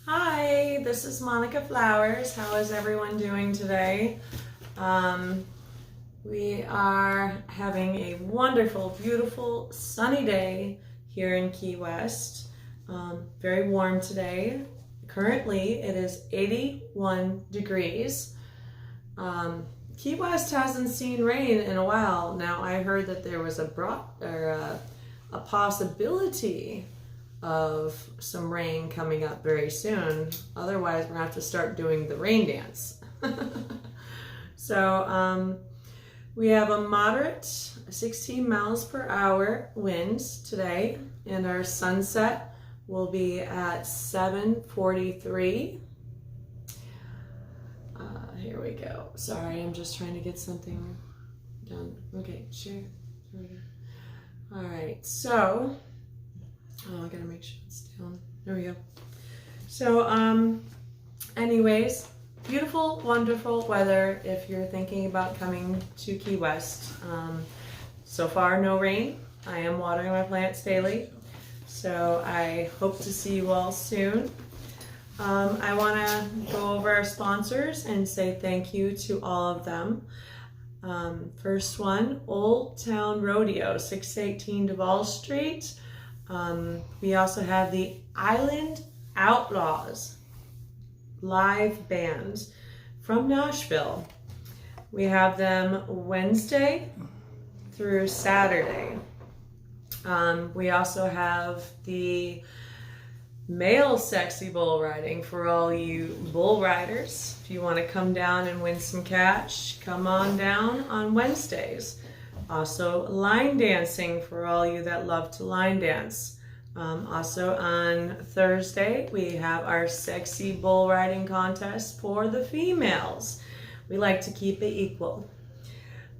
Hi, this is Monica Flowers. How is everyone doing today? We are having a wonderful, beautiful, sunny day here in Key West. Very warm today. Currently, it is 81 degrees. Key West hasn't seen rain in a while. Now, I heard that there was a possibility of some rain coming up very soon. Otherwise, we're gonna have to start doing the rain dance. So we have a moderate 16 miles per hour winds today, and our sunset will be at 7:43. Here we go. Sorry, I'm just trying to get something done. Okay, share. All right, so I gotta make sure it's down. There we go. So, anyways, beautiful, wonderful weather if you're thinking about coming to Key West. So far, no rain. I am watering my plants daily. So I hope to see you all soon. I want to go over our sponsors and say thank you to all of them. First one, Old Town Rodeo, 618 Duval Street. We also have the Island Outlaws live band from Nashville. We have them Wednesday through Saturday. We also have the male sexy bull riding for all you bull riders. If you want to come down and win some cash, come on down on Wednesdays. Also line dancing for all you that love to line dance. Also on Thursday, we have our sexy bull riding contest for the females. We like to keep it equal.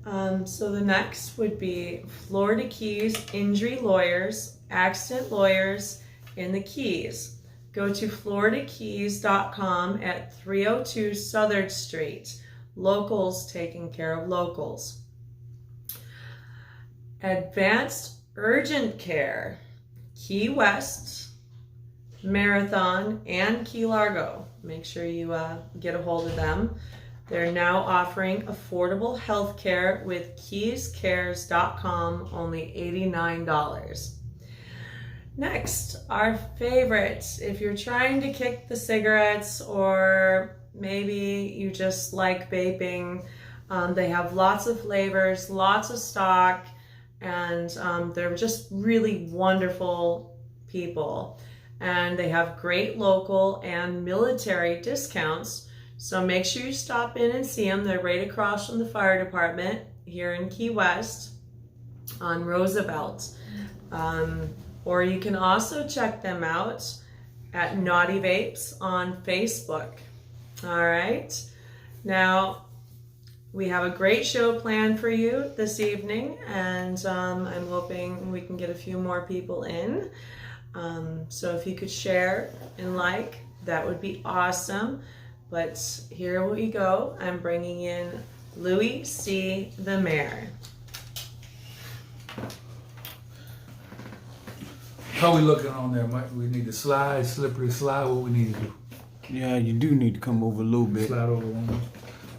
So the next would be Florida Keys Injury Lawyers, Accident Lawyers in the Keys. Go to floridakeys.com at 302 Southern Street. Locals taking care of locals. Advanced Urgent Care, Key West, Marathon, and Key Largo. Make sure you get a hold of them. They're now offering affordable health care with keyscares.com, only $89. Next, our favorites. If you're trying to kick the cigarettes or maybe you just like vaping, they have lots of flavors, lots of stock, and they're just really wonderful people. And they have great local and military discounts. So make sure you stop in and see them. They're right across from the fire department here in Key West on Roosevelt. Or you can also check them out at Naughty Vapes on Facebook. All right. Now, we have a great show planned for you this evening, and I'm hoping we can get a few more people in. So if you could share and like, that would be awesome. But here we go. I'm bringing in Louie C. the Mayor. How we looking on there, Mike? We need to slide, slippery slide. What we need to do? Yeah, you do need to come over a little bit. Slide over one.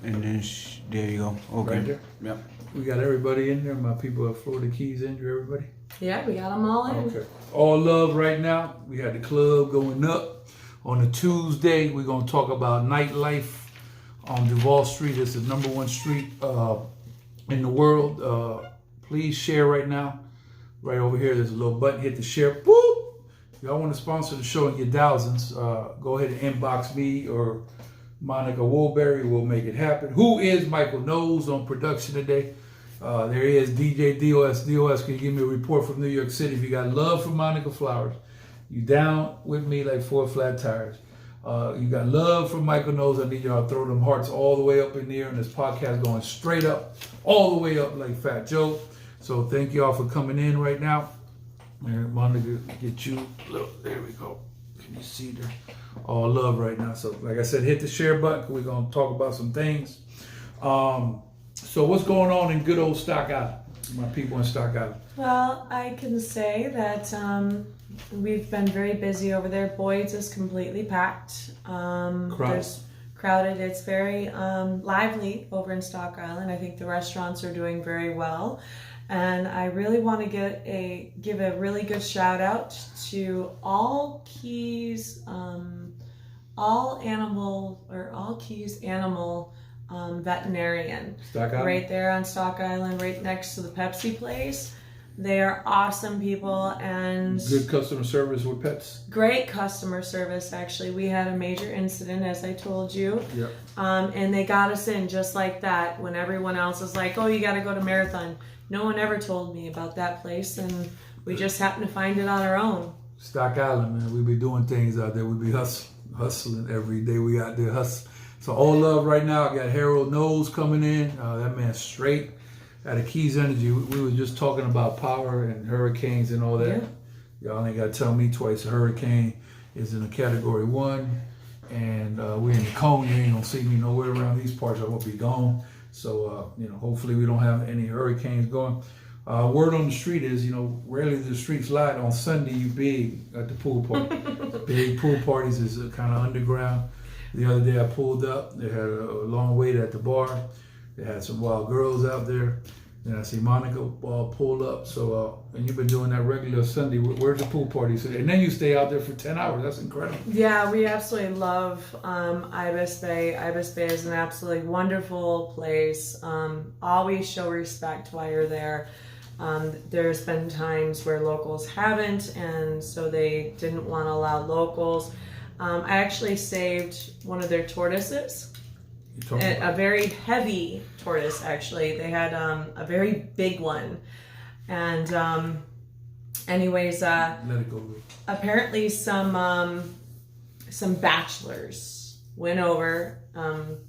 And then, there you go. Okay. Right there? Yep. We got everybody in there. My people at Florida Keys Injury, everybody? Yeah, we got them all in. Okay. All love right now. We had the club going up. On a Tuesday, we're going to talk about nightlife on Duval Street. It's the #1 street in the world. Please share right now. Right over here, there's a little button. Hit the share. Boop! If y'all want to sponsor the show and get thousands, go ahead and inbox me or Monica Woolberry. We'll make it happen. Who is Michael Knowles on production today? There is DJ DOS. DOS, can you give me a report from New York City? If you got love for Monica Flowers, you down with me like 4 flat tires. You got love for Michael Knowles. I need y'all to throw them hearts all the way up in there. And this podcast going straight up, all the way up like Fat Joe. So thank y'all for coming in right now. Monica, get you. Look, there we go. Can you see there? All love right now. So like I said, hit the share button. We're going to talk about some things. So what's going on in good old Stock Island? My people in Stock Island. Well, I can say that we've been very busy over there. Boyd's is completely packed. There's crowded. It's very lively over in Stock Island. I think the restaurants are doing very well. And I really want to give a really good shout out to All Keys Animal Veterinarian. Stock Island? Right there on Stock Island, right next to the Pepsi place. They are awesome people and good customer service with pets. Great customer service, actually. We had a major incident, as I told you. Yep. And they got us in just like that when everyone else was like, oh, you got to go to Marathon. No one ever told me about that place, and we just happened to find it on our own. Stock Island, man. We be doing things out there. We be hustling every day. We out there hustling. So all love right now. I got Harold Knowles coming in. That man straight out of Keys Energy. We were just talking about power and hurricanes and all that. Yeah. Y'all ain't got to tell me twice. A hurricane is in a Category 1, and we're in the cone. You ain't gonna see me nowhere around these parts. I will be gone. So hopefully we don't have any hurricanes going. Word on the street is, rarely the streets light. On Sunday, you big at the pool party. Big pool parties is kind of underground. The other day I pulled up. They had a long wait at the bar. They had some wild girls out there. Then I see Monica pulled up. So, and you've been doing that regular Sunday. Where's the pool party? And then you stay out there for 10 hours. That's incredible. Yeah, we absolutely love Ibis Bay. Ibis Bay is an absolutely wonderful place. Always show respect while you're there. There's been times where locals haven't, and so they didn't want to allow locals. I actually saved one of their tortoises. A very heavy tortoise, actually. They had a very big one. And anyways, let it go. Apparently some bachelors went over,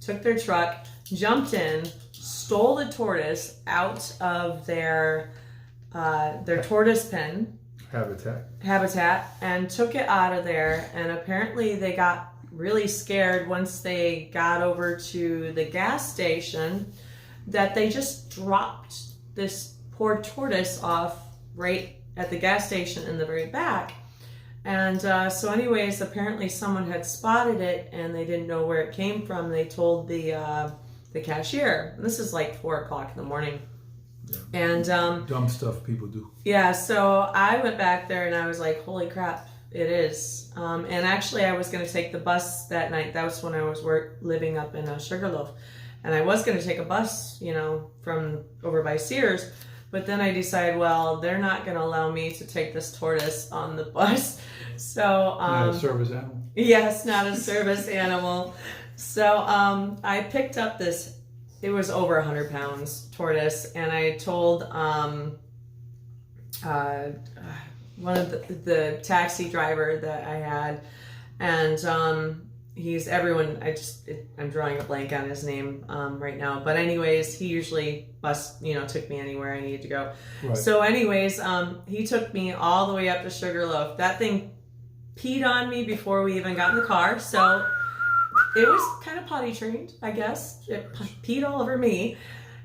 took their truck, jumped in, stole the tortoise out of their tortoise pen habitat, and took it out of there. And apparently they got really scared once they got over to the gas station, that they just dropped this poor tortoise off right at the gas station in the very back. And so anyways, apparently someone had spotted it and they didn't know where it came from. They told the cashier. And this is like 4:00 in the morning. Yeah. And dumb stuff people do. Yeah, so I went back there and I was like, holy crap, it is. And actually I was going to take the bus that night. That was when I was living up in Sugarloaf. And I was going to take a bus, from over by Sears. But then I decided, well, they're not going to allow me to take this tortoise on the bus. So not a service animal. Yes, not a service animal. So I picked up this. It was over 100 pounds tortoise, and I told one of the taxi driver that I had, and he's everyone. I'm drawing a blank on his name right now. But anyways, he usually took me anywhere I needed to go. Right. So anyways, he took me all the way up to Sugarloaf. That thing peed on me before we even got in the car. So it was kind of potty trained, I guess. It peed all over me.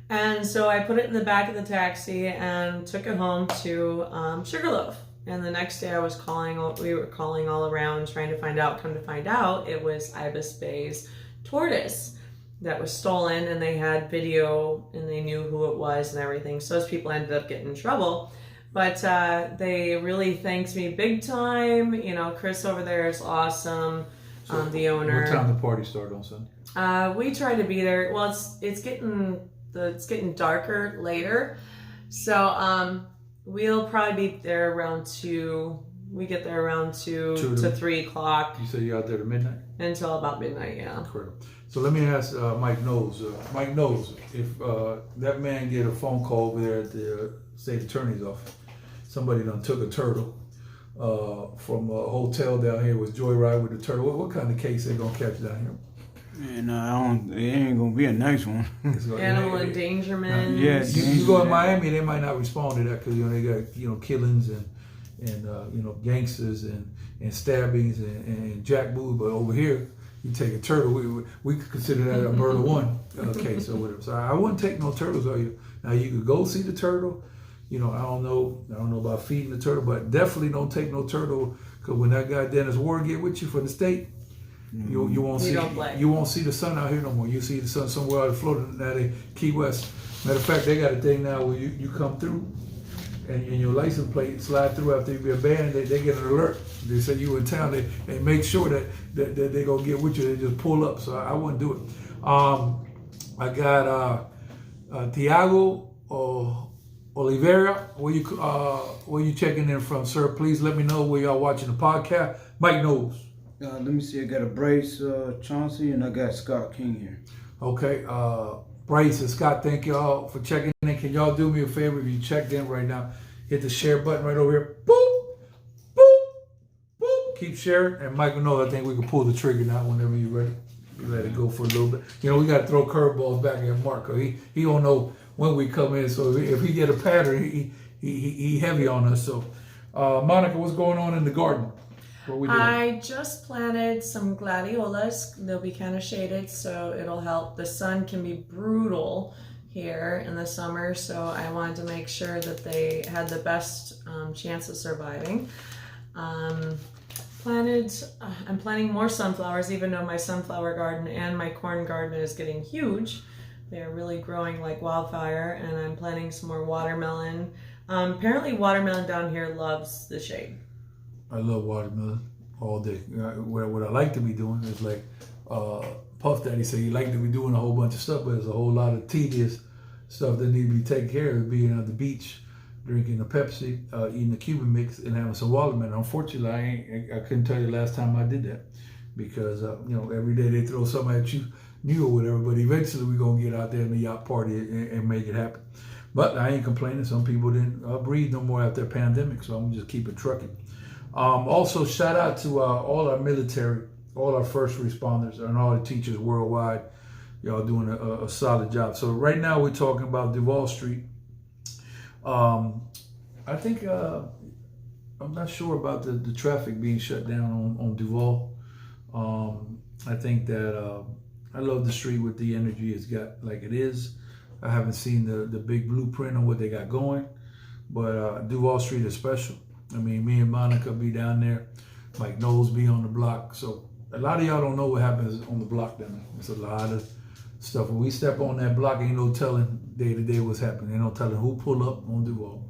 And so I put it in the back of the taxi and took it home to Sugarloaf. And the next day we were calling all around trying to find out. Come to find out, it was Ibis Bay's tortoise that was stolen, and they had video and they knew who it was and everything. So those people ended up getting in trouble. But they really thanked me big time. Chris over there is awesome. So the owner. What time the party started on Sunday? We try to be there. Well, it's getting darker later, so we'll probably be there around 2. We get there around 2 to 3 o'clock. You said you're out there to midnight? Until about midnight, yeah. Incredible. So let me ask Mike Knowles. Mike Knowles, if that man get a phone call over there at the state attorney's office, somebody done took a turtle from a hotel down here, was joyride with the turtle. What kind of case they gonna catch down here? And it ain't gonna be a nice one. Animal endangerment. Yeah, you go to Miami, they might not respond to that because they got killings and gangsters and stabbings and jackboot. But over here, you take a turtle. We could consider that a murder one case or whatever. So I wouldn't take no turtles. Now you could go see the turtle. I don't know about feeding the turtle, but definitely don't take no turtle, because when that guy Dennis Ward get with you from the state, you won't see the sun out here no more. You see the sun somewhere out of Florida, now they Key West. Matter of fact, they got a thing now where you come through and your license plate slide through after you be abandoned, they get an alert. They say you in town, they make sure that they gonna get with you. They just pull up. So I wouldn't do it. I got Tiago Oliveira. Where you checking in from, sir? Please let me know where y'all watching the podcast. Mike Knowles. Let me see. I got a Brace Chauncey, and I got Scott King here. Okay. Bryce and Scott, thank y'all for checking in. Can y'all do me a favor if you checked in right now? Hit the share button right over here. Boop, boop, boop. Keep sharing. And Michael knows I think we can pull the trigger now whenever you're ready. You let it go for a little bit. We got to throw curveballs back at Marco. He don't know when we come in. So if he get a pattern, he heavy on us. So Monica, what's going on in the garden? What we doing? I just planted some gladiolas. They'll be kind of shaded, so it'll help. The sun can be brutal here in the summer, so I wanted to make sure that they had the best chance of surviving. I'm planting more sunflowers, even though my sunflower garden and my corn garden is getting huge. They're really growing like wildfire, and I'm planting some more watermelon. Apparently watermelon down here loves the shade. I love watermelon all day. What I like to be doing is like Puff Daddy said, you like to be doing a whole bunch of stuff, but there's a whole lot of tedious stuff that need to be taken care of. Being on the beach, drinking a Pepsi, eating a Cuban mix, and having some watermelon. Unfortunately, I couldn't tell you last time I did that, because every day they throw something at you, new or whatever. But eventually we're gonna get out there in the yacht party and make it happen. But I ain't complaining. Some people didn't breathe no more after the pandemic, so I'm gonna just keep it trucking. Also, shout out to all our military, all our first responders, and all the teachers worldwide. Y'all doing a solid job. So right now we're talking about Duval Street. I think I'm not sure about the traffic being shut down on Duval. I think that I love the street with the energy it's got like it is. I haven't seen the big blueprint on what they got going, but Duval Street is special. I mean, me and Monica be down there. Mike Knowles be on the block. So a lot of y'all don't know what happens on the block down there. It's a lot of stuff. When we step on that block, ain't no telling day to day what's happening. Ain't no telling who pull up on Duval,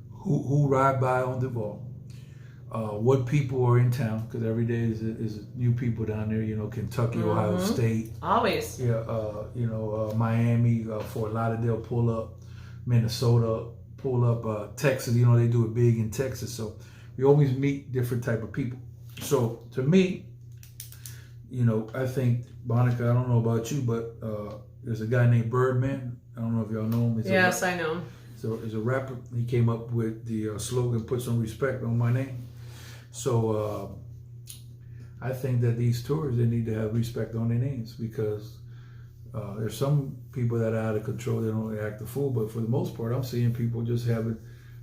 who ride by on Duval, what people are in town, because every day is new people down there. Kentucky, Ohio State. Always. Yeah, Miami, Fort Lauderdale pull up, Minnesota pull up, Texas. They do it big in Texas. So we always meet different type of people. So to me, I think, Monica, I don't know about you, but there's a guy named Birdman. I don't know if y'all know him. Yes, I know him. So he's a rapper. He came up with the slogan, "Put some respect on my name." So I think that these tourists, they need to have respect on their names, because there's some people that are out of control. They don't act a fool, but for the most part, I'm seeing people just having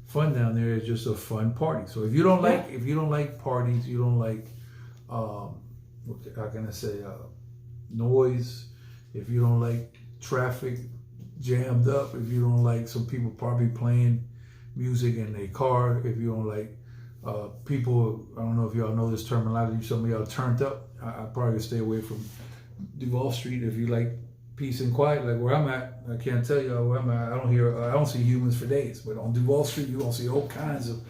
fun down there. It's just a fun party. So if you don't like parties, you don't like how can I say noise. If you don't like traffic jammed up, if you don't like some people probably playing music in their car, if you don't like people, I don't know if y'all know this terminology, some of y'all turned up, I probably stay away from Duval Street. If you like peace and quiet, like where I'm at, I can't tell y'all where I'm at. I don't see humans for days, but on Duval Street, you're gonna see all kinds of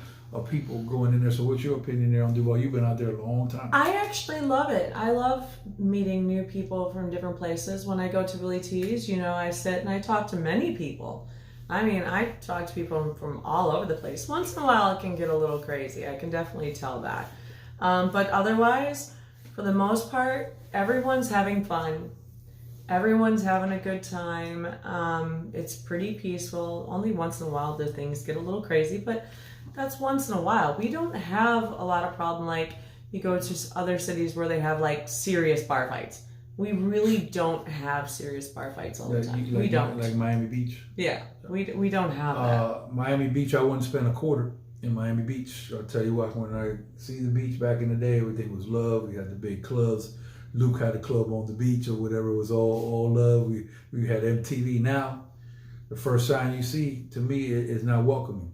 people going in there. So what's your opinion there on Duval? You've been out there a long time. I actually love it. I love meeting new people from different places. When I go to Willie T's, I sit and I talk to many people. I mean, I talk to people from all over the place. Once in a while, it can get a little crazy. I can definitely tell that. But otherwise, for the most part, everyone's having fun. Everyone's having a good time. It's pretty peaceful. Only once in a while do things get a little crazy, but that's once in a while. We don't have a lot of problem like you go to other cities where they have like serious bar fights. We really don't have serious bar fights all the time. We don't. Like Miami Beach. Yeah, we don't have that. Miami Beach, I wouldn't spend a quarter in Miami Beach. I'll tell you what, when I see the beach back in the day, everything was love. We had the big clubs. Luke had a club on the beach or whatever. It was all love. We had MTV. Now the first sign you see to me is not welcoming.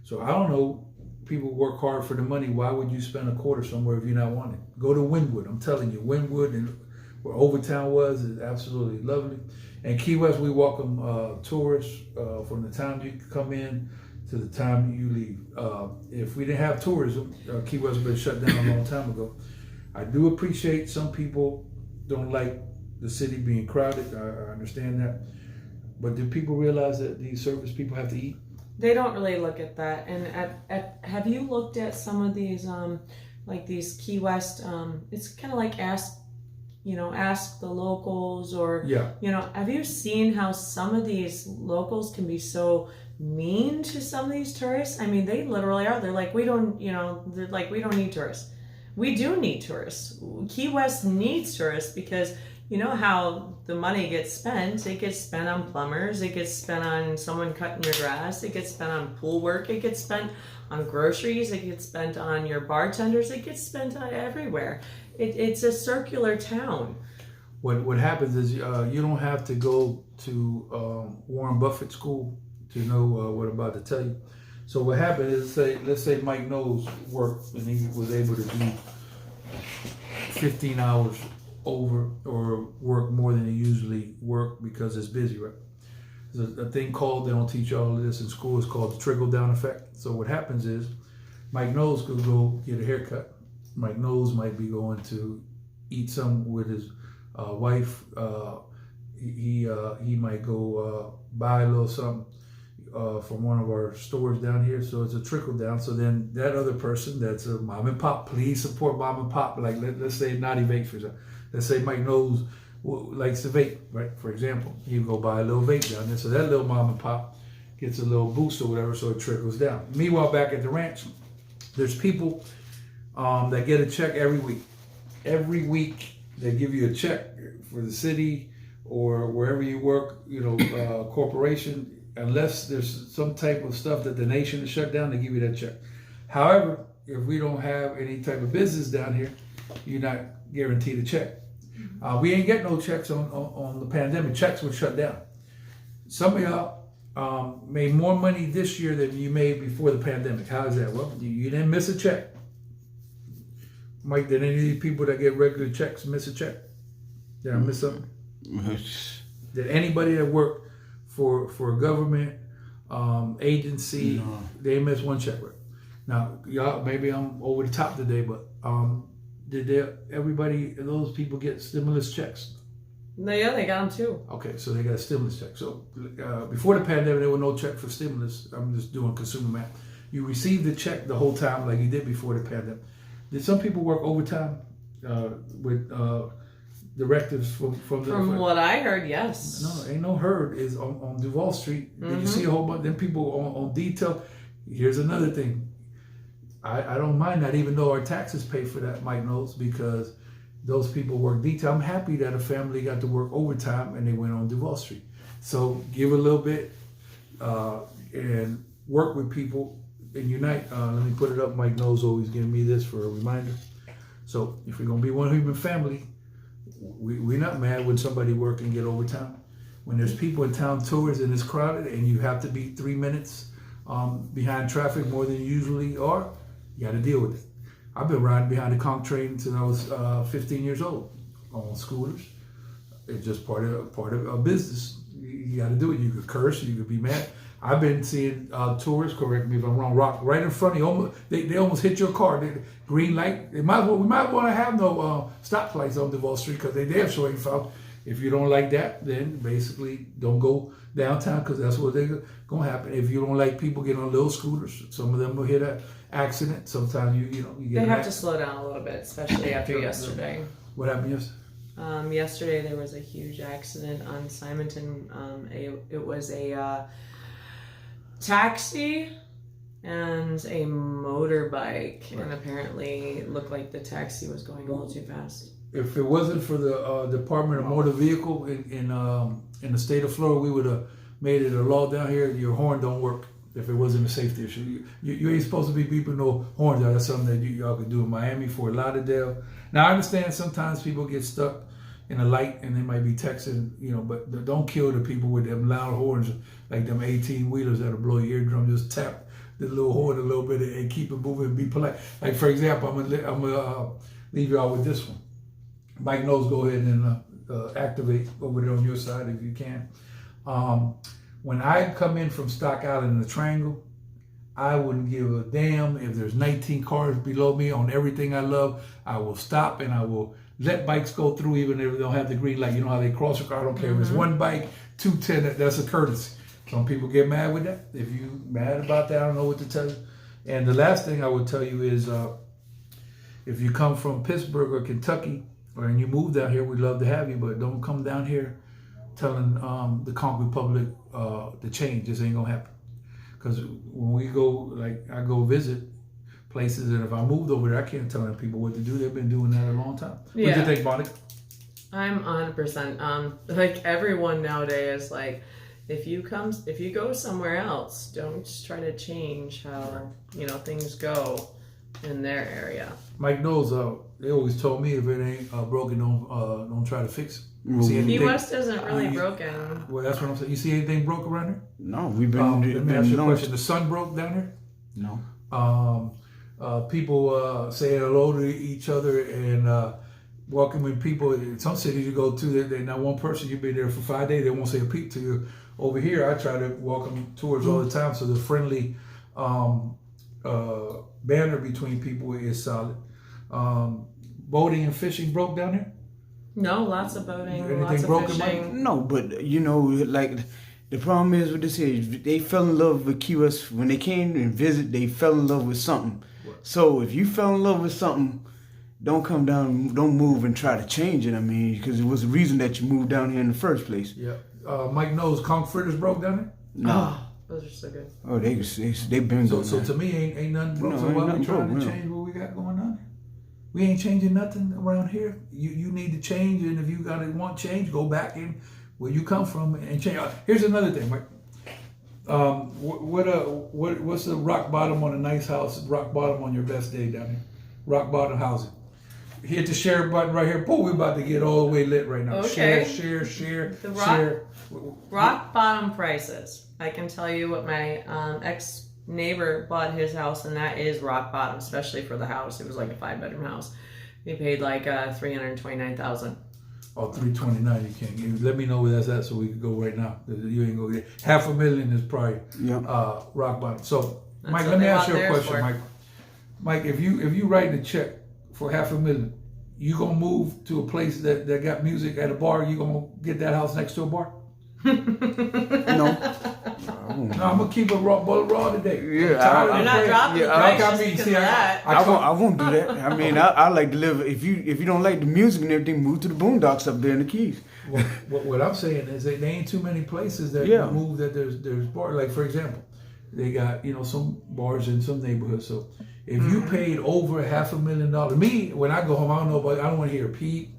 So I don't know. People work hard for the money. Why would you spend a quarter somewhere if you're not wanted? Go to Wynwood. I'm telling you, Wynwood and where Overtown was is absolutely lovely. And Key West, we welcome tourists from the time you come in to the time you leave. If we didn't have tourism, Key West would have been shut down a long time ago. I do appreciate some people don't like the city being crowded. I understand that. But do people realize that these service people have to eat? They don't really look at that. And have you looked at some of these, like these Key West? It's kind of like ask the locals, or have you seen how some of these locals can be so mean to some of these tourists? I mean, they literally are. They're like, we don't need tourists. We do need tourists. Key West needs tourists because you know how the money gets spent. It gets spent on plumbers. It gets spent on someone cutting your grass. It gets spent on pool work. It gets spent on groceries. It gets spent on your bartenders. It gets spent on everywhere. It's a circular town. What happens is you don't have to go to Warren Buffett school to know what I'm about to tell you. So what happened is, let's say Mike Knowles worked and he was able to do 15 hours over or work more than he usually work because it's busy, right? There's a thing called, they don't teach you all of this in school, it's called the trickle down effect. So what happens is Mike Knowles could go get a haircut. Mike Knowles might be going to eat some with his wife. He might go buy a little something from one of our stores down here. So it's a trickle down. So then that other person that's a mom and pop, please support mom and pop. Like let's say Naughty Vape, for example. Let's say Mike Knowles likes to vape, right? For example, he'd go buy a little vape down there. So that little mom and pop gets a little boost or whatever, so it trickles down. Meanwhile, back at the ranch, there's people that get a check every week. Every week, they give you a check for the city or wherever you work, corporation. Unless there's some type of stuff that the nation is shut down, they give you that check. However, if we don't have any type of business down here, you're not guaranteed a check. We ain't get no checks on the pandemic. Checks were shut down. Some of y'all made more money this year than you made before the pandemic. How is that? Well, you didn't miss a check. Mike, did any of these people that get regular checks miss a check? Did I miss something? Did anybody that worked for a government agency, they missed one check, right? Now, y'all, maybe I'm over the top today, but did everybody, those people get stimulus checks? Yeah, they got them too. Okay, so they got a stimulus check. So before the pandemic, there was no check for stimulus. I'm just doing consumer math. You received the check the whole time like you did before the pandemic. Did some people work overtime with directives from what I heard, yes. No, ain't no heard. Is on Duval Street. Did you see a whole bunch? Then people on detail. Here's another thing. I don't mind that, even though our taxes pay for that, Mike knows, because those people work detail. I'm happy that a family got to work overtime and they went on Duval Street. So give a little bit and work with people and unite. Let me put it up. Mike knows always giving me this for a reminder. So if we're going to be one human family, we're not mad when somebody work and get overtime. When there's people in town tours and it's crowded and you have to be 3 minutes behind traffic more than you usually are, you got to deal with it. I've been riding behind the conch train since I was 15 years old on scooters. It's just part of a business. You got to do it. You could curse, you could be mad. I've been seeing tourists, correct me if I'm wrong, rock right in front of you. They almost hit your car. Green light. We might want to have no stoplights on Duval Street because they damn sure ain't found. If you don't like that, then basically don't go downtown because that's what they're going to happen. If you don't like people getting on little scooters, some of them will hit an accident. Sometimes you get. They have to slow down a little bit, especially after yesterday. What happened yesterday? Yesterday there was a huge accident on Simonton. It was a taxi and a motorbike, and apparently it looked like the taxi was going a little too fast. If it wasn't for the Department of Motor Vehicle in the state of Florida, we would have made it a law down here. Your horn don't work if it wasn't a safety issue. You ain't supposed to be beeping no horns out. That's something that y'all could do in Miami, Fort Lauderdale. Now I understand sometimes people get stuck, in a light and they might be texting, but don't kill the people with them loud horns like them 18-wheelers that'll blow your eardrum. Just tap the little horn a little bit and keep it moving and be polite. Like, for example, I'm gonna leave you out with this one. Mike Knowles, go ahead and activate over there on your side if you can. When I come in from Stock Island in the Triangle, I wouldn't give a damn if there's 19 cars below me on everything I love. I will stop and I will let bikes go through even if they don't have the green light. You know how they cross a car? I don't care if it's one bike, 210, that's a courtesy. Some people get mad with that. If you mad about that, I don't know what to tell you. And the last thing I would tell you is if you come from Pittsburgh or Kentucky and you move down here, we'd love to have you, but don't come down here telling the Conch Republic to change. This ain't gonna happen. Because when we go, like I go visit places, and if I moved over there, I can't tell them people what to do. They've been doing that a long time. Yeah. What do you think, Monica? I'm 100%. Like everyone nowadays, like if you go somewhere else, don't just try to change how things go in their area. Mike knows. They always told me if it ain't broken, don't try to fix it. Key West isn't really broken. Well, that's what I'm saying. You see anything broke around here? No, we've been. Let me ask you a question. The sun broke down here? No. People saying hello to each other and welcoming people. In some cities you go to, they're not one person. You've been there for 5 days. They won't say a peep to you. Over here, I try to welcome tourists all the time. So the friendly banner between people is solid. Boating and fishing broke down here? No, lots of boating, Anything lots of broken, fishing. No, but like the problem is with this here, they fell in love with Key West when they came and visit. They fell in love with something. What? So if you fell in love with something, don't come down, don't move and try to change it. I mean, because it was the reason that you moved down here in the first place. Yeah. Mike knows Conch fritters broke down there? No. Oh, those are so good. Oh, they been going. So to me, ain't nothing broke. No, So ain't why we nothing trying broke, to no. change what we got going on? We ain't changing nothing around here. You need to change, and if you want change, go back in where you come from and change. Here's another thing, Mike. What's the rock bottom on a nice house? Rock bottom on your best day down here. Rock bottom housing. Hit the share button right here. Boom, we're about to get all the way lit right now. Okay. Share. The share. rock bottom prices. I can tell you what my ex-neighbor bought his house, and that is rock bottom, especially for the house. It was like a 5-bedroom house. He paid like $329,000. Oh, 329. You can't. Let me know where that's at so we can go right now. You ain't gonna get $500,000 is probably rock bottom. So, That's Mike, what let me they ask bought you a theirs question, for. Mike, if you write a check for $500,000, you gonna move to a place that got music at a bar? You gonna get that house next to a bar? No. No, I'm gonna keep it raw today. Yeah, You're not dropping the price just because of that. I won't do that. I mean, I like to live. If you don't like the music and everything, move to the boondocks up there in the Keys. What I'm saying is that there ain't too many places that you move that there's bars. Like for example, they got some bars in some neighborhoods. So if you paid over $500,000, me when I go home, I don't want to hear a peep.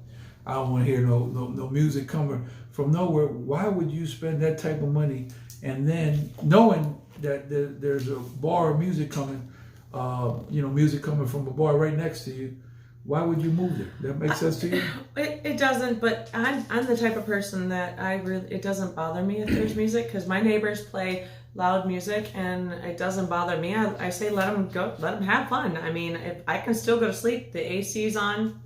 I don't want to hear no music coming from nowhere. Why would you spend that type of money and then knowing that there's a bar of music coming, music coming from a bar right next to you? Why would you move there? That makes sense to you? It doesn't, but I'm the type of person that it doesn't bother me if there's music, because my neighbors play loud music and it doesn't bother me. I say let them go, let them have fun. I mean, if I can still go to sleep, the AC's on,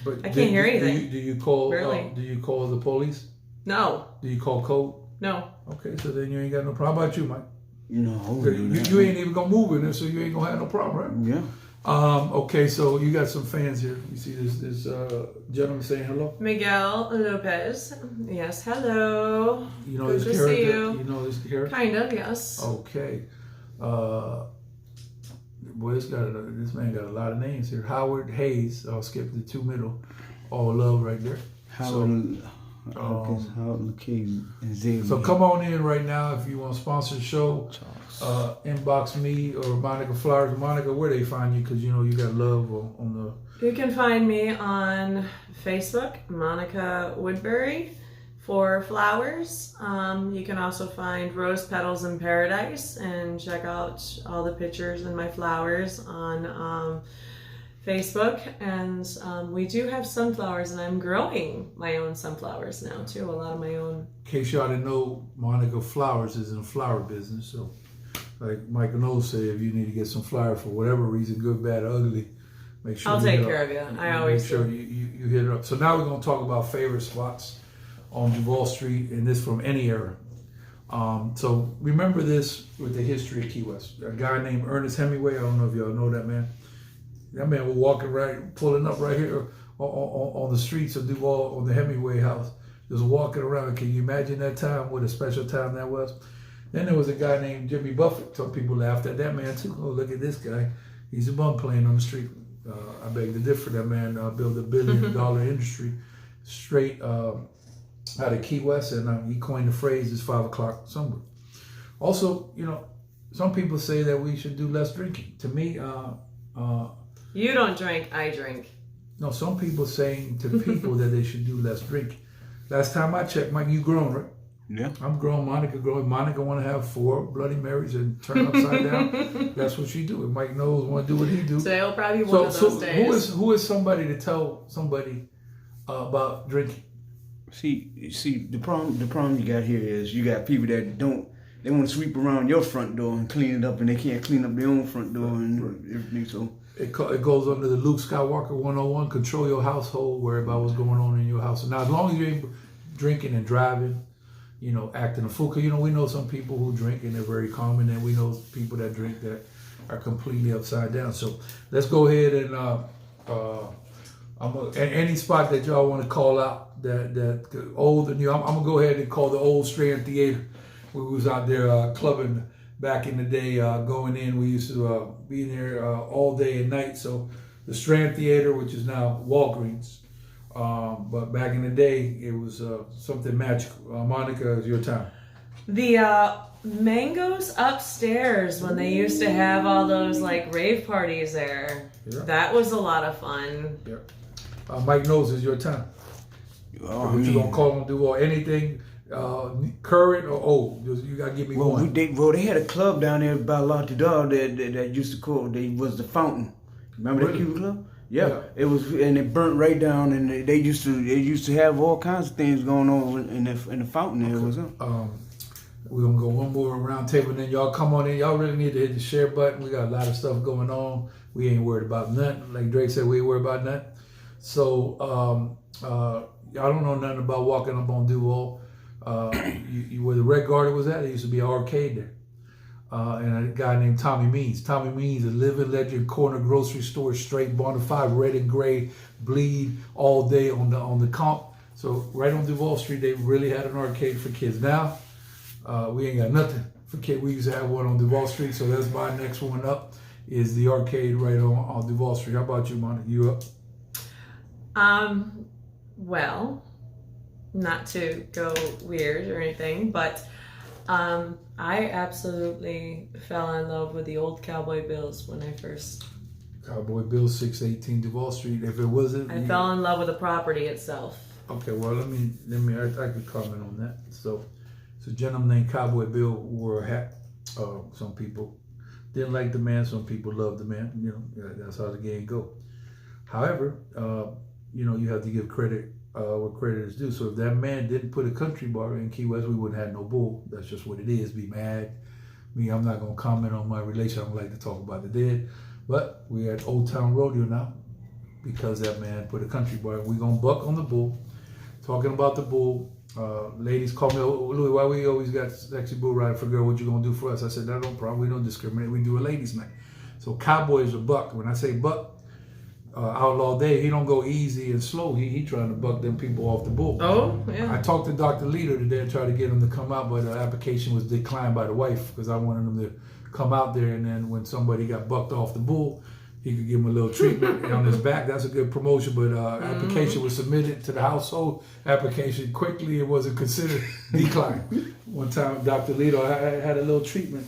But I can't hear anything. Do you call? Really? Do you call the police? No. Do you call code? No. Okay, so then you ain't got no problem. How about you, Mike? No. You ain't even gonna move in there, so you ain't gonna have no problem, right? Yeah. Okay, so you got some fans here. You see this gentleman saying hello? Miguel Lopez. Yes, hello. You know Good this to character? see you. You know this character? Kind of, yes. Okay. Boy, this man got a lot of names here. Howard Hayes. I'll skip the two middle. All love right there. Howard Keys and Zay. So come on in right now if you want to sponsor the show. Inbox me or Monica Flowers. Monica, where they find you? Because you got love on the. You can find me on Facebook, Monica Woodbury, for flowers. You can also find Rose Petals in Paradise and check out all the pictures and my flowers on Facebook, and we do have sunflowers, and I'm growing my own sunflowers now too. A lot of my own. In case y'all didn't know, Monica Flowers is in the flower business. So, like Michael Knowles said, if you need to get some flowers for whatever reason, good, bad, or ugly, make sure I'll take care of you. I always make sure you hit her up. So now we're gonna talk about favorite spots on Duval Street, and this from any era. So remember this with the history of Key West. A guy named Ernest Hemingway. I don't know if y'all know that man. That man was walking pulling up right here on the streets of Duval, on the Hemingway house, just walking around. Can you imagine that time? What a special time that was. Then there was a guy named Jimmy Buffett. Some people laughed at that man too. Oh, look at this guy. He's a bum playing on the street. I beg to differ. That man built $1 billion industry straight out of Key West, and he coined the phrase, "It's 5 o'clock somewhere." Also, some people say that we should do less drinking. To me, you don't drink, I drink. No, some people saying to people that they should do less drinking. Last time I checked, Mike, you grown, right? Yeah. I'm grown. Monica grown. Monica want to have 4 Bloody Marys and turn upside down. That's what she do. And Mike Knowles want to do what he do. Today will probably be one of those days. Who is somebody to tell somebody about drinking? See, the problem you got here is you got people that they want to sweep around your front door and clean it up, and they can't clean up their own front door and everything. So it goes under the Luke Skywalker 101. Control your household, worry about what's going on in your house. And now, as long as you ain't drinking and driving, acting a fool. Because we know some people who drink and they're very calm, and then we know people that drink that are completely upside down. So let's go ahead and any spot that y'all want to call out that old and new. I'm gonna go ahead and call the old Strand Theater. We was out there clubbing back in the day, going in. We used to be in there all day and night. So the Strand Theater, which is now Walgreens, but back in the day it was something magical. Monica, it's your time. The Mangoes upstairs, when they used to have all those like rave parties there. Yeah. That was a lot of fun. Yeah. Mike Knowles, is your time. What you gonna call them, do anything current or old? You gotta give me one. They had a club down there by La Tidal that used to call. They was the Fountain. Remember that Cuban club? Yeah, it was, and it burnt right down. And they used to have all kinds of things going on in the Fountain. There was We're gonna go one more round table, and then y'all come on in. Y'all really need to hit the share button. We got a lot of stuff going on. We ain't worried about nothing. Like Drake said, we ain't worried about nothing. So y'all don't know nothing about walking up on Duval. Where the Red Garden was at, there used to be an arcade there. And a guy named Tommy Means. Tommy Means, a living legend, corner grocery store, straight, bona fide, red and gray, bleed all day on the comp. So right on Duval Street, they really had an arcade for kids. Now, we ain't got nothing for kids. We used to have one on Duval Street, so that's my next one up, is the arcade right on Duval Street. How about you, Monica? You up? Well, not to go weird or anything, but I absolutely fell in love with the old Cowboy Bills when I first... Cowboy Bills, 618 Duval Street. If it wasn't... I fell in love with the property itself. Okay, well, let me I could comment on that. So, it's a gentleman named Cowboy Bill wore a hat. Some people didn't like the man, some people loved the man. That's how the game go. However, you have to give credit where credit is due. So if that man didn't put a country bar in Key West, we wouldn't have no bull. That's just what it is. Be mad. I'm not going to comment on my relation. I don't like to talk about the dead. But we're at Old Town Rodeo now because that man put a country bar. We're going to buck on the bull. Talking about the bull, ladies call me, Louie, why we always got sexy bull riding for girl? What you going to do for us? I said, no problem. We don't discriminate. We do a ladies' night. So Cowboy's a buck. When I say buck, Outlaw Dave, he don't go easy and slow. He trying to buck them people off the bull. Oh, yeah. I talked to Dr. Leader today and tried to get him to come out, but the application was declined by the wife because I wanted him to come out there, and then when somebody got bucked off the bull, he could give him a little treatment on his back. That's a good promotion, but application was submitted to the household application quickly. It wasn't considered declined. One time, Dr. Leader had a little treatment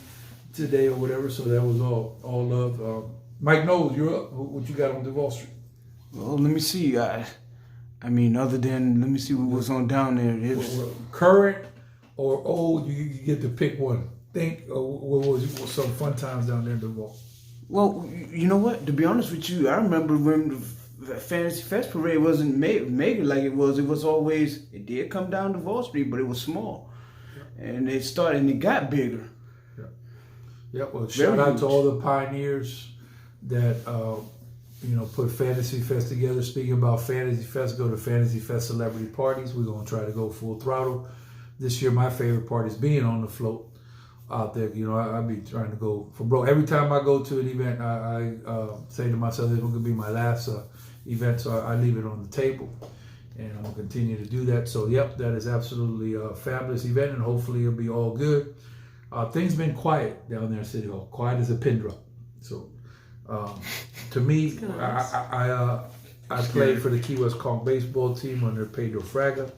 today or whatever, so that was all love. Mike Knowles, you're up. What you got on Duval Street? Well, let me see. Other than, let me see what was on down there. Current or old, you get to pick one. Think, what was some fun times down there in Duval? Well, you know what? To be honest with you, I remember when the Fantasy Fest parade wasn't made like it was. It was always, it did come down to Wall Street, but it was small. And it started and it got bigger. Yeah, well, shout out to all the pioneers that put Fantasy Fest together. Speaking about Fantasy Fest, go to Fantasy Fest celebrity parties. We're gonna try to go full throttle this year. My favorite part is being on the float out there. I be trying to go for broke. Every time I go to an event, I say to myself, this is gonna be my last event, so I leave it on the table, and I'm gonna continue to do that. So, yep, that is absolutely a fabulous event, and hopefully it'll be all good. Things been quiet down there at City Hall, quiet as a pin drop. So, to me, I played for the Key West Conch baseball team under Pedro Fraga,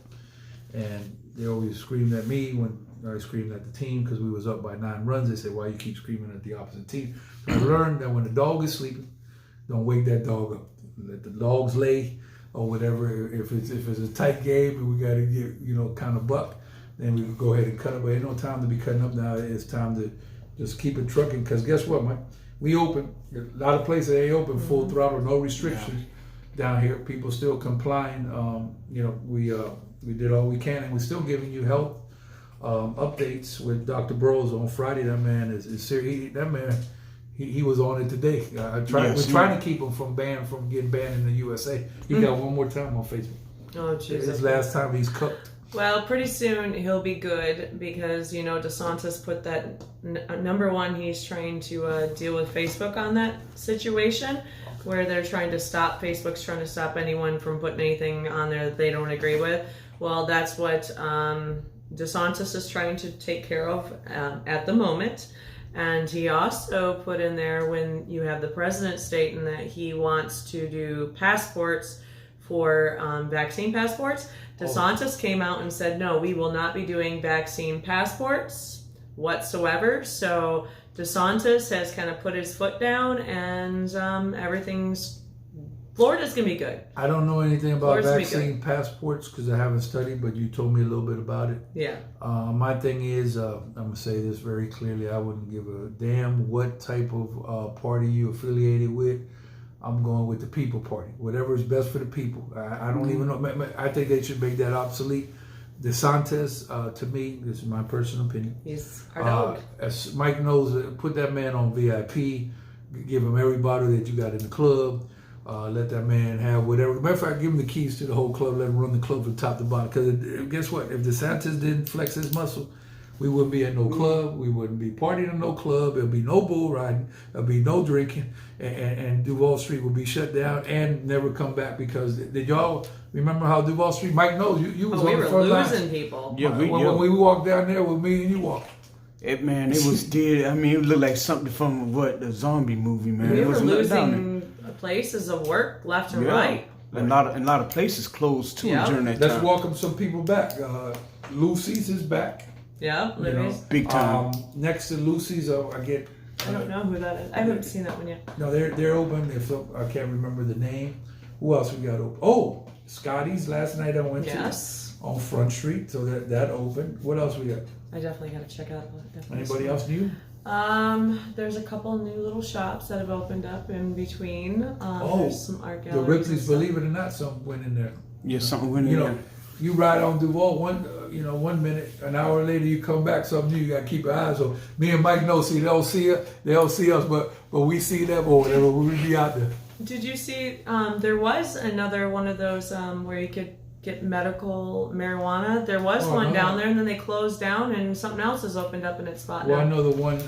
and they always screamed at me when I screamed at the team because we was up by 9 runs. They said, "Why you keep screaming at the opposite team?" So I learned that when the dog is sleeping, don't wake that dog up. Let the dogs lay or whatever. If it's a tight game and we got to get kind of buck, then we can go ahead and cut it. But ain't no time to be cutting up now. It's time to just keep it trucking. Because guess what, Mike? We open. A lot of places ain't open full throttle, no restrictions down here. People still complying. We did all we can, and we're still giving you health updates with Dr. Burrows on Friday. That man is serious. That man. He was on it today. We're trying to keep him from getting banned in the USA. He got one more time on Facebook. Oh, Jesus. His last time he's cooked. Well, pretty soon he'll be good because, DeSantis put that, number one, he's trying to deal with Facebook on that situation where they're trying to stop, Facebook's trying to stop anyone from putting anything on there that they don't agree with. Well, that's what DeSantis is trying to take care of at the moment. And he also put in there when you have the president stating that he wants to do passports for vaccine passports. DeSantis came out and said, no, we will not be doing vaccine passports whatsoever. So DeSantis has kind of put his foot down and Florida's going to be good. I don't know anything about vaccine passports because I haven't studied, but you told me a little bit about it. Yeah. My thing is, I'm going to say this very clearly. I wouldn't give a damn what type of party you affiliated with. I'm going with the people party. Whatever is best for the people. I don't even know. I think they should make that obsolete. DeSantis, to me, this is my personal opinion. He's our dog. As Mike knows, put that man on VIP. Give him every bottle that you got in the club. Let that man have whatever. Matter of fact, give him the keys to the whole club. Let him run the club from top to bottom. Because guess what? If DeSantis didn't flex his muscle, we wouldn't be at no club. We wouldn't be partying in no club. There'll be no bull riding. There'll be no drinking. And Duval Street would be shut down and never come back. Because did y'all remember how Duval Street? Mike knows you was on the front line. We were losing people. Yeah, when we walked down there with me and you walked. It was dead. I mean, it looked like something from the zombie movie, man. We it were was losing places of work left and right. A lot of places closed too during that time. Let's welcome some people back. Lucy's is back. Yeah, big time. Next to Lucy's, I don't know who that is. I haven't seen that one yet. No, they're open. I can't remember the name. Who else we got open? Oh, Scotty's last night I went to on Front Street, so that opened. What else we got? I definitely got to check out. Anybody else new? There's a couple new little shops that have opened up in between. There's some art galleries. The Ripley's, believe it or not, something went in there. Yeah, something went in there. You ride on Duval 1 minute, an hour later you come back, something new. You gotta keep your eyes on. Me and Mike know, see, they don't see us, but we see them or whatever. We'll be out there. Did you see? There was another one of those where you could get medical marijuana. There was one down there, and then they closed down, and something else has opened up in its spot now. Well, I know the one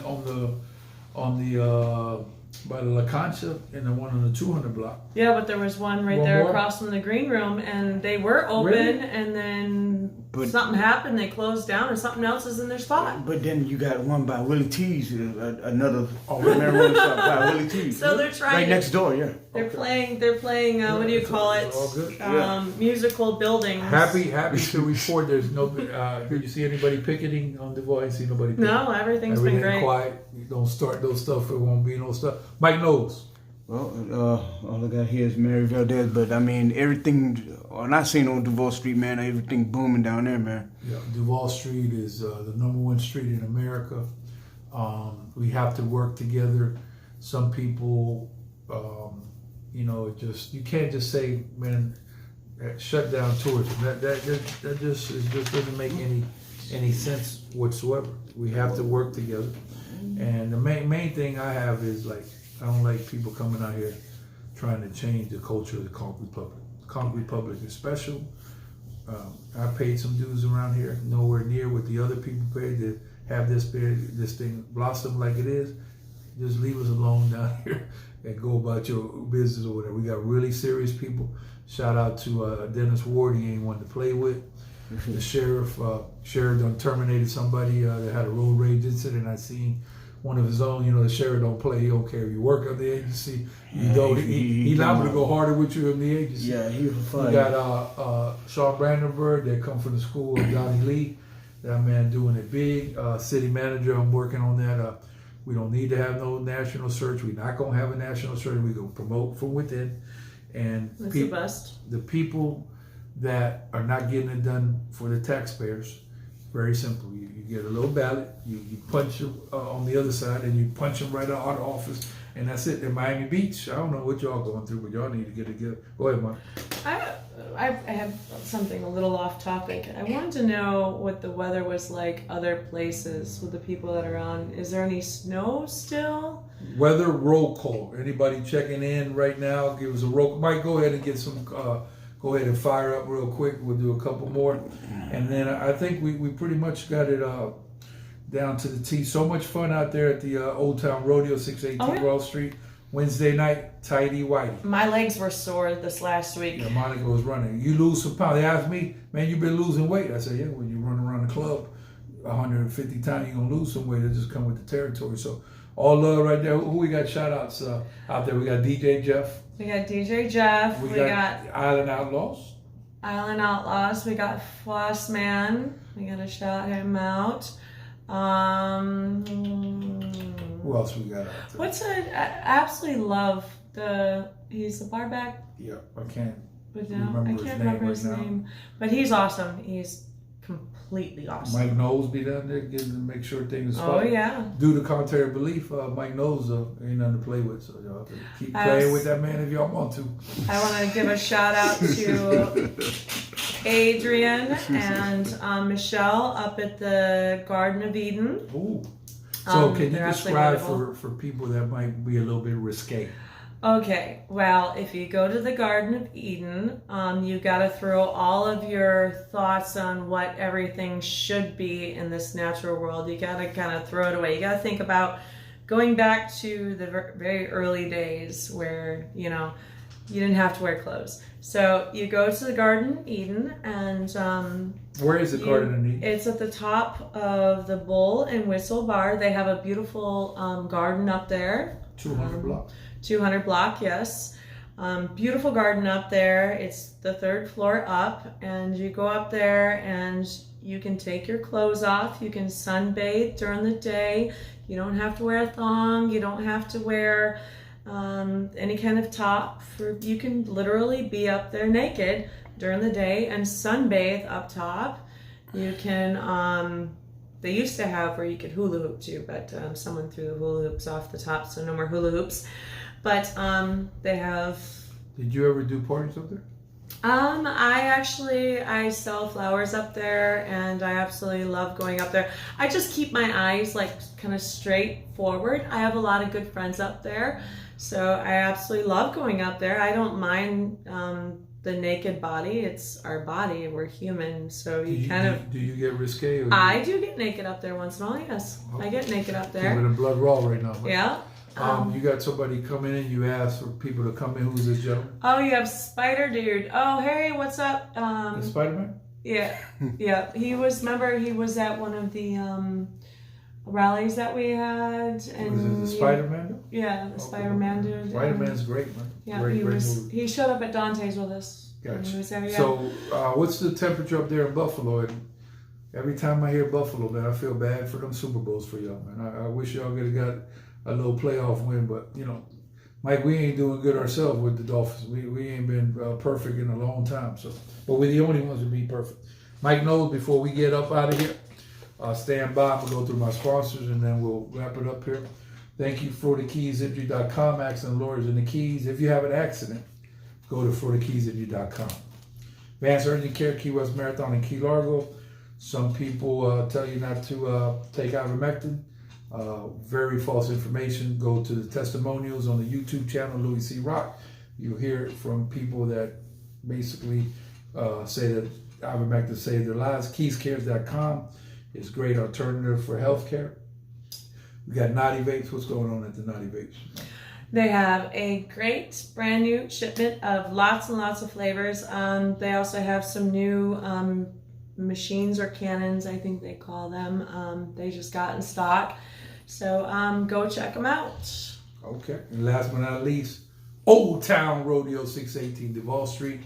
on the by the La Concha and the one on the 200 block. Yeah, but there was one right there across from the green room, and they were open, and then something happened. They closed down, and something else is in their spot. But then you got one by Willie T's, another marijuana shop by Willie T's. So they're trying right next door. Yeah, they're playing. What do you call it? All good. Musical buildings. Happy to report. There's no. Did you see anybody picketing on Duval? I see nobody. Picketing. No, everything's been great. Quiet. You don't start those stuff. It won't be no stuff. Mike Knowles. Well, all I got here is Mary Valdez, but I mean everything. When I seen on Duval Street, man, everything booming down there, man. Yeah, Duval Street is the #1 street in America. We have to work together some people, you can't just say, man, shut down tourism. That just doesn't make any sense whatsoever. We have to work together. And the main thing I have is like, I don't like people coming out here trying to change the culture of the Conch Republic. The Conch Republic is special. I paid some dues around here, nowhere near what the other people paid to have this thing blossom like it is. Just leave us alone down here and go about your business or whatever. We got really serious people. Shout out to Dennis Ward. He ain't one to play with. The sheriff done terminated somebody that had a road rage incident. I seen one of his own. The sheriff don't play. He don't care if you work at the agency. He liable to go harder with you in the agency. Yeah, he was fine. We got Sean Brandenburg that come from the school of Donnie Lee. That man doing it big. City manager, I'm working on that. We don't need to have no national search. We're not gonna have a national search. We go promote from within. And That's the best. The people that are not getting it done for the taxpayers, very simple. You get a little ballot, you punch them on the other side, and you punch them right out of office, and that's it. In Miami Beach, I don't know what y'all going through, but y'all need to get together. Go ahead, Mark. I have something a little off topic. I wanted to know what the weather was like other places with the people that are on. Is there any snow still? Weather roll call. Anybody checking in right now? Give us a roll. Mike, go ahead and get some. Go ahead and fire up real quick. We'll do a couple more, and then I think we pretty much got it down to the T. So much fun out there at the Old Town Rodeo, 618 Wall Street. Wednesday night, tighty whitey. My legs were sore this last week. Yeah, Monica was running. You lose some pounds. They asked me, man, you been losing weight. I said, yeah, when you run around the club 150 times, you're going to lose some weight. It just come with the territory. So all love right there. Who we got shout outs out there? We got D.J.Jeff. We got D.J.Jeff. We got Island Outlaws. Island Outlaws. We got Floss Man. We got to shout him out. Who else we got out there? I absolutely love he's the bar back. Yeah, I can't remember his name. But he's awesome. He's completely awesome. Mike Knowles be down there getting to make sure things are fun. Oh yeah. Due to contrary belief, Mike Knowles ain't nothing to play with, so y'all have to keep playing with that man if y'all want to. I want to give a shout out to Adrian and Michelle up at the Garden of Eden. Ooh. So can you describe for people that might be a little bit risque? Okay, well, if you go to the Garden of Eden, you got to throw all of your thoughts on what everything should be in this natural world. You got to kind of throw it away. You got to think about going back to the very early days where, you didn't have to wear clothes. So you go to the Garden of Eden and... where is the Garden of Eden? It's at the top of the Bull and Whistle Bar. They have a beautiful garden up there. 200 block. 200 block, yes. Beautiful garden up there. It's the third floor up, and you go up there and you can take your clothes off. You can sunbathe during the day. You don't have to wear a thong. You don't have to wear any kind of top. You can literally be up there naked during the day and sunbathe up top. You can, they used to have where you could hula hoop too, but someone threw the hula hoops off the top, so no more hula hoops. But they have... Did you ever do parties up there? I sell flowers up there, and I absolutely love going up there. I just keep my eyes like kind of straight forward. I have a lot of good friends up there, so I absolutely love going up there. I don't mind the naked body. It's our body. We're human, so do you get risque? I do get naked up there once in a while. Yes, I get naked up there. Keeping the blood raw right now. Right? Yeah. You got somebody coming in. You ask for people to come in. Who's this gentleman? Oh, you have Spider Dude. Oh, Harry, what's up? The Spider-Man? Yeah, yeah. He was at one of the rallies that we had. And was it the Spider-Man? Yeah, the Spider-Man dude. Spider-Man's great, man. Yeah, great movie. He showed up at Dante's with us. Gotcha. He was there, yeah. So, what's the temperature up there in Buffalo? And every time I hear Buffalo, man, I feel bad for them Super Bowls for y'all, man. I wish y'all could have got a little playoff win, but Mike, we ain't doing good ourselves with the Dolphins. We ain't been perfect in a long time. So, but we're the only ones to be perfect. Mike Knowles, before we get up out of here, stand by. I'm gonna go through my sponsors and then we'll wrap it up here. Thank you, FloridaKeysInjury.com, accident lawyers in the Keys. If you have an accident, go to FloridaKeysInjury.com. Advanced Urgent Care, Key West Marathon, and Key Largo. Some people tell you not to take ivermectin. Very false information. Go to the testimonials on the YouTube channel, Louie C. Rock. You'll hear it from people that basically say that ivermectin saved their lives. KeysCares.com is a great alternative for healthcare. We got Naughty Vapes. What's going on at the Naughty Vapes? They have a great brand new shipment of lots and lots of flavors. They also have some new machines or cannons, I think they call them. They just got in stock. So go check them out. Okay. And last but not least, Old Town Rodeo, 618 Duval Street.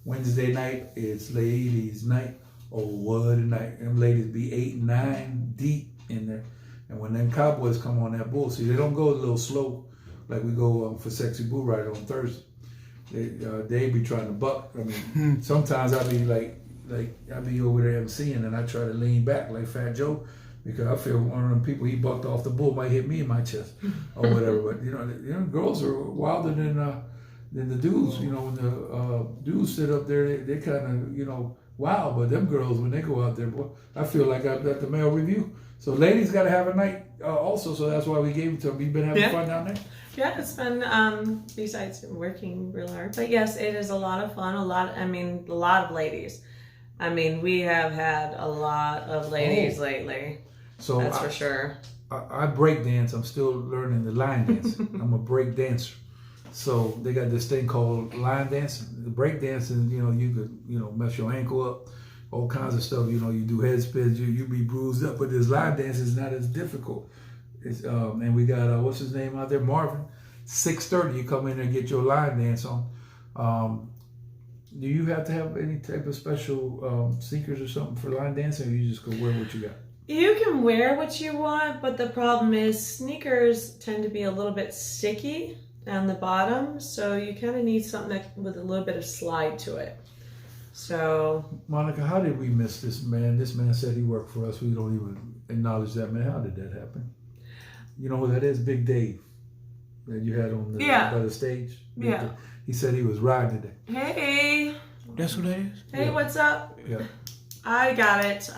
Wednesday night, it's ladies' night. Oh, what a night. Them ladies be 8 and 9 deep in there. And when them cowboys come on that bull, see, they don't go a little slow like we go for Sexy Bull Ride on Thursday. They be trying to buck. I mean, sometimes I be like I be over there MCing and I try to lean back like Fat Joe because I feel one of them people he bucked off the bull might hit me in my chest or whatever. But you know, girls are wilder than the dudes. You know, when the dudes sit up there, they kind of wild. But them girls when they go out there, boy, I feel like I'm at the male review. So ladies got to have a night also. So that's why we gave it to them. You've been having fun down there. Yeah, it's been, besides working real hard, but yes, it is a lot of fun. A lot of ladies. I mean, we have had a lot of ladies lately. So that's for sure. I break dance. I'm still learning the line dance. I'm a break dancer. So they got this thing called line dancing. The break dancing, you could, mess your ankle up, all kinds of stuff. You do head spins, you be bruised up. But this line dance is not as difficult. It's, and we got, what's his name out there? Marvin. 6:30, you come in there and get your line dance on. Do you have to have any type of special sneakers or something for line dancing, or you just go wear what you got? You can wear what you want, but the problem is sneakers tend to be a little bit sticky on the bottom, so you kind of need something with a little bit of slide to it. So, Monica, how did we miss this man? This man said he worked for us. We don't even acknowledge that man. How did that happen? You know who that is? Big Dave that you had on the by the stage. Yeah. He said he was riding today. Hey. That's who that is? Hey, what's up? Yeah. I got it.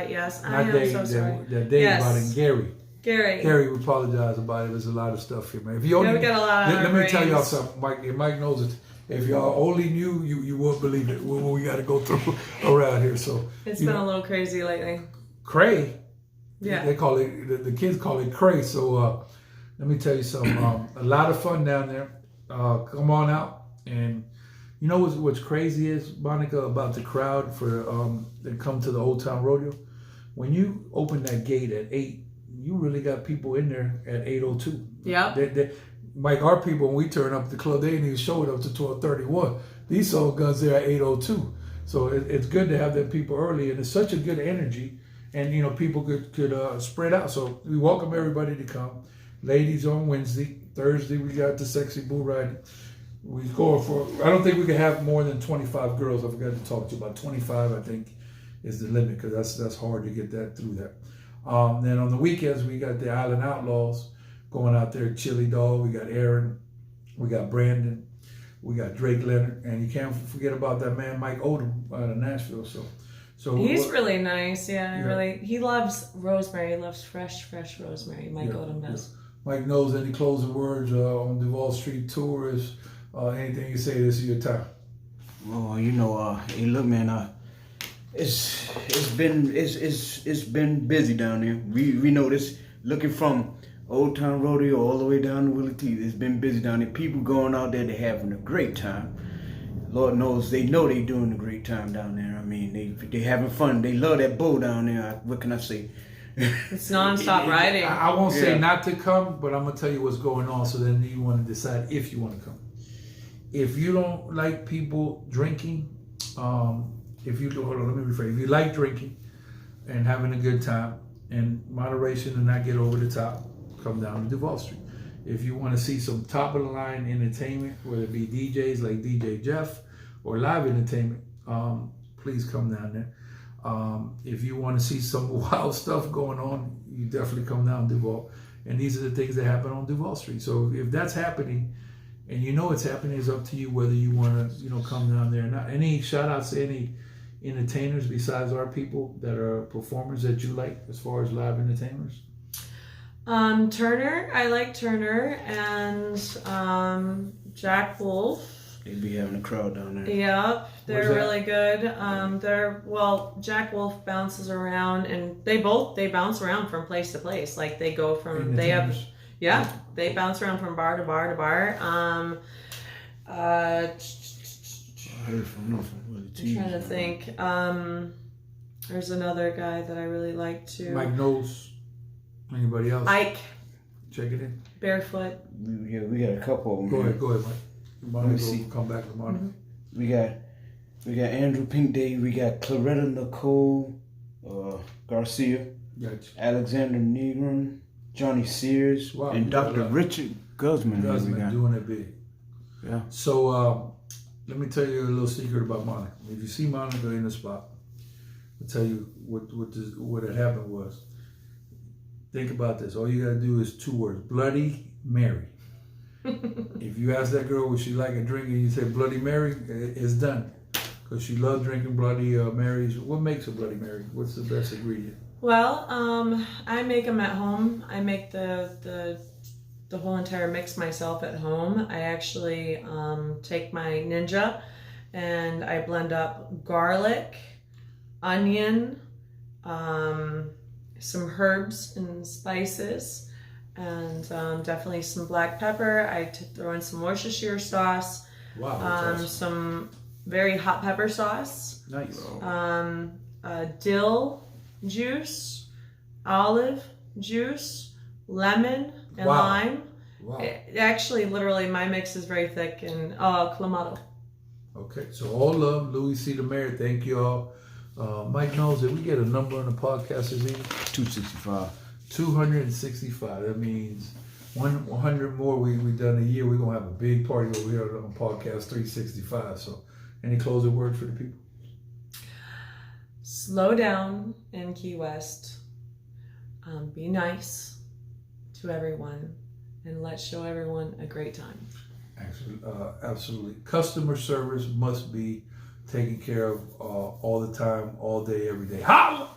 Yes. I am Dave, so sorry. That Dave about it. Gary, we apologize about it. There's a lot of stuff here, man. If you only, we got a lot let me tell y'all something. Mike knows it. If y'all only knew, you wouldn't believe it. What we got to go through around here. So it's been a little crazy lately. Cray. Yeah. They call it, the kids call it cray. So let me tell you something. A lot of fun down there. Come on out. And you know what's crazy is, Monica, about the crowd that come to the Old Town Rodeo? When you open that gate at 8, you really got people in there at 8:02. Yeah. Mike, our people, when we turn up the club, they didn't even show it up to 12:31. These soul guns there at 8:02. So it's good to have them people early, and it's such a good energy. And people could spread out. So we welcome everybody to come. Ladies on Wednesday, Thursday we got the Sexy Bull Ride. We go for. I don't think we can have more than 25 girls. I forgot to talk to you about 25. I think is the limit because that's hard to get that through that. Then on the weekends we got the Island Outlaws going out there. Chili Dog. We got Aaron. We got Brandon. We got Drake Leonard, and you can't forget about that man Mike Odom out of Nashville. So he's really nice, really. He loves rosemary. He loves fresh rosemary. Mike Odom does. Mike knows any closing words on Duval Street tour is anything you say. This is your time. Well, hey, look, man. It's been busy down there. We know this. Looking from Old Town Rodeo all the way down to Willie T. It's been busy down there. People going out there, they're having a great time. Lord knows they know they're doing a great time down there. I mean, they having fun. They love that bull down there. What can I say? It's non-stop riding. I won't say not to come, but I'm going to tell you what's going on, so then you want to decide if you want to come. If you don't like people drinking, hold on, let me rephrase. If you like drinking and having a good time and moderation and not get over the top, come down to Duval Street. If you want to see some top-of-the-line entertainment, whether it be DJs like D.J.Jeff or live entertainment, please come down there. If you want to see some wild stuff going on, you definitely come down to Duval. And these are the things that happen on Duval Street. So if that's happening, and you know it's happening, it's up to you whether you want to, come down there or not. Any shout outs to any entertainers besides our people that are performers that you like as far as live entertainers? Turner, I like Turner, and Jack Wolf. They be having a crowd down there. Yep, they're really good. Jack Wolf bounces around, and they bounce around from place to place. Like they go from they bounce around from bar to bar to bar. I heard from I'm trying to think. There's another guy that I really like too. Mike Knowles. Anybody else? Ike. Check it in. Barefoot. Yeah, we got a couple of them. Go ahead, Mike. Let me see. Come back tomorrow. We got Andrew Pink Day. We got Claretta Nicole Garcia. Gotcha. Alexander Negron, Johnny Sears, and Dr. Richard Guzman. Guzman doing it big. Yeah. So let me tell you a little secret about Monica. If you see Monica in the spot, I'll tell you what had happened was. Think about this. All you gotta do is 2 words: Bloody Mary. If you ask that girl would she like a drink and you say Bloody Mary, it's done. Because she loves drinking Bloody Marys. What makes a Bloody Mary? What's the best ingredient? Well, I make them at home. I make the whole entire mix myself at home. I actually take my Ninja and I blend up garlic, onion, some herbs and spices, and definitely some black pepper. I throw in some Worcestershire sauce, Wow. some very hot pepper sauce, Nice. dill juice, olive juice, lemon, and lime. Wow. Actually, literally, my mix is very thick, and clamato. Okay, so all love, Louie C. the Mayor. Thank you all. Mike Knowles, did we get a number on the podcast this evening? 265. 265. That means 100 more we done a year. We're going to have a big party over here on podcast 365. So any closing words for the people? Slow down in Key West. Be nice to everyone, and let's show everyone a great time. Absolutely. Customer service must be taken care of all the time, all day, every day. Holla!